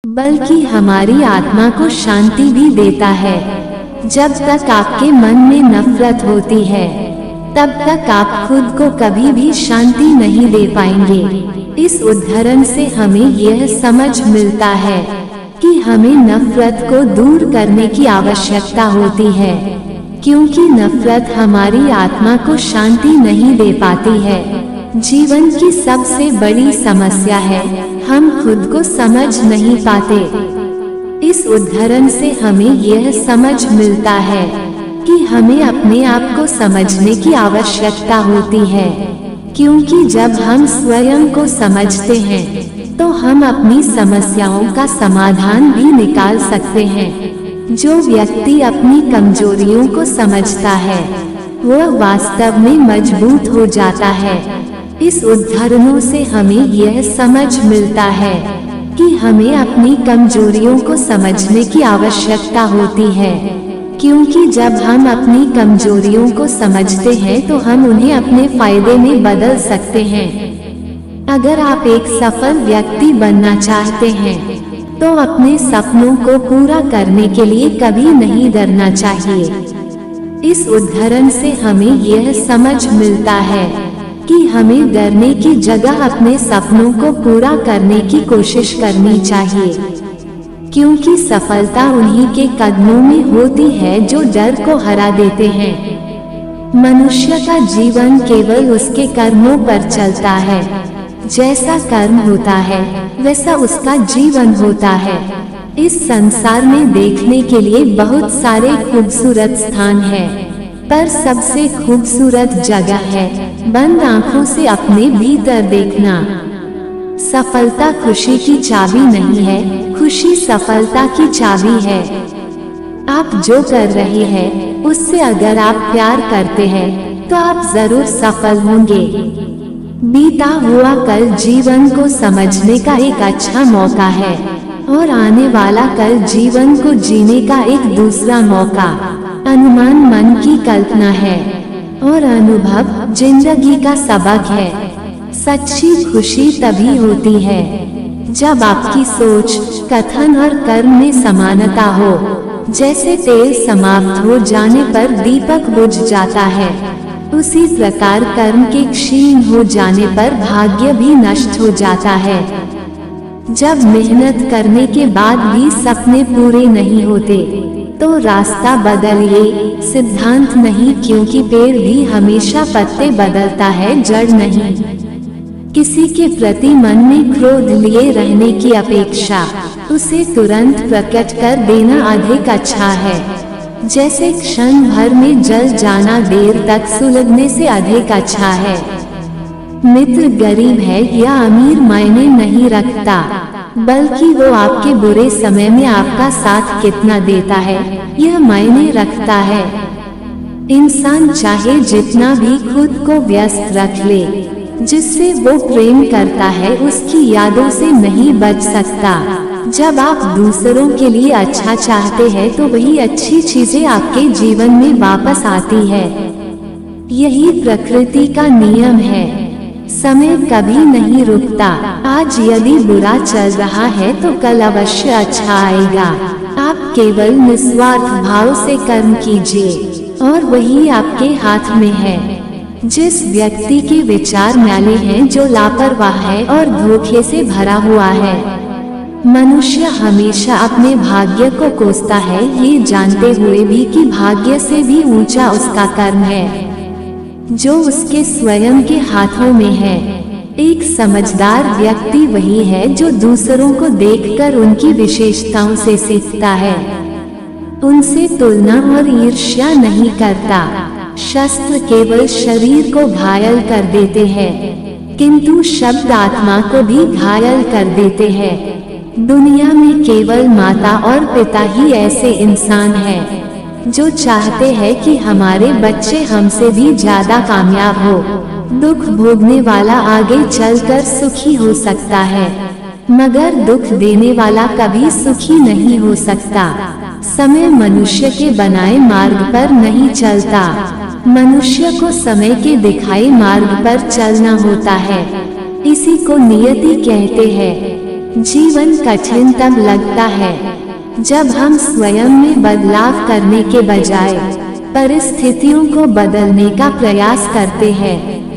बल्कि हमारी आत्मा को शांति भी देता है। जब तक आपके मन में नफरत होती है तब तक आप खुद को कभी भी शांति नहीं दे पाएंगे। इस उदाहरण से हमें यह समझ मिलता है कि हमें नफरत को दूर करने की आवश्यकता होती है, क्योंकि नफरत हमारी आत्मा को शांति नहीं दे पाती है। जीवन की सबसे बड़ी समस्या है हम खुद को समझ नहीं पाते। इस उदाहरण से हमें यह समझ मिलता है कि हमें अपने आप को समझने की आवश्यकता होती है, क्योंकि जब हम स्वयं को समझते हैं तो हम अपनी समस्याओं का समाधान भी निकाल सकते हैं। जो व्यक्ति अपनी कमजोरियों को समझता है वह वास्तव में मजबूत हो जाता है। इस उदाहरणों से हमें यह समझ मिलता है कि हमें अपनी कमजोरियों को समझने की आवश्यकता होती है, क्योंकि जब हम अपनी कमजोरियों को समझते हैं तो हम उन्हें अपने फायदे में बदल सकते हैं। अगर आप एक सफल व्यक्ति बनना चाहते हैं तो अपने सपनों को पूरा करने के लिए कभी नहीं डरना चाहिए। इस उदाहरण से हमें यह समझ मिलता है कि हमें डरने की जगह अपने सपनों को पूरा करने की कोशिश करनी चाहिए, क्योंकि सफलता उन्हीं के कदमों में होती है जो डर को हरा देते हैं। मनुष्य का जीवन केवल उसके कर्मों पर चलता है। जैसा कर्म होता है वैसा उसका जीवन होता है। इस संसार में देखने के लिए बहुत सारे खूबसूरत स्थान हैं, पर सबसे खूबसूरत जगह है बंद आंखों से अपने भीतर देखना। सफलता खुशी की चाबी नहीं है, खुशी सफलता की चाबी है। आप जो कर रहे हैं उससे अगर आप प्यार करते हैं तो आप जरूर सफल होंगे। बीता हुआ कल जीवन को समझने का एक अच्छा मौका है और आने वाला कल जीवन को जीने का एक दूसरा मौका। अनुमान मन की कल्पना है और अनुभव जिंदगी का सबक है। सच्ची खुशी तभी होती है जब आपकी सोच, कथन और कर्म में समानता हो। जैसे तेल समाप्त हो जाने पर दीपक बुझ जाता है, उसी प्रकार कर्म के क्षीण हो जाने पर भाग्य भी नष्ट हो जाता है। जब मेहनत करने के बाद भी सपने पूरे नहीं होते तो रास्ता बदलिए, सिद्धांत नहीं, क्योंकि पेड़ भी हमेशा पत्ते बदलता है, जड़ नहीं। किसी के प्रति मन में क्रोध लिए रहने की अपेक्षा उसे तुरंत प्रकट कर देना अधिक अच्छा है। जैसे क्षण भर में जल जाना देर तक सुलगने से अधिक अच्छा है। मित्र गरीब है या अमीर मायने नहीं रखता, बल्कि वो आपके बुरे समय में आपका साथ कितना देता है यह मायने रखता है। इंसान चाहे जितना भी खुद को व्यस्त रख ले, जिससे वो प्रेम करता है उसकी यादों से नहीं बच सकता। जब आप दूसरों के लिए अच्छा चाहते हैं तो वही अच्छी चीजें आपके जीवन में वापस आती है। यही प्रकृति का नियम है। समय कभी नहीं रुकता। आज यदि बुरा चल रहा है तो कल अवश्य अच्छा आएगा। आप केवल निस्वार्थ भाव से कर्म कीजिए और वही आपके हाथ में है। जिस व्यक्ति के विचार मैले हैं, जो लापरवाह है और धोखे से भरा हुआ है, मनुष्य हमेशा अपने भाग्य को कोसता है, ये जानते हुए भी कि भाग्य से भी ऊंचा उसका कर्म है जो उसके स्वयं के हाथों में है। एक समझदार व्यक्ति वही है जो दूसरों को देखकर उनकी विशेषताओं से सीखता है, उनसे तुलना और ईर्ष्या नहीं करता। शस्त्र केवल शरीर को घायल कर देते हैं, किंतु शब्द आत्मा को भी घायल कर देते हैं। दुनिया में केवल माता और पिता ही ऐसे इंसान हैं जो चाहते हैं कि हमारे बच्चे हमसे भी ज्यादा कामयाब हो। दुख भोगने वाला आगे चलकर सुखी हो सकता है, मगर दुख देने वाला कभी सुखी नहीं हो सकता। समय मनुष्य के बनाए मार्ग पर नहीं चलता, मनुष्य को समय के दिखाए मार्ग पर चलना होता है। इसी को नियति कहते हैं। जीवन कठिन तब लगता है जब हम स्वयं में बदलाव करने के बजाय परिस्थितियों को बदलने का प्रयास करते हैं।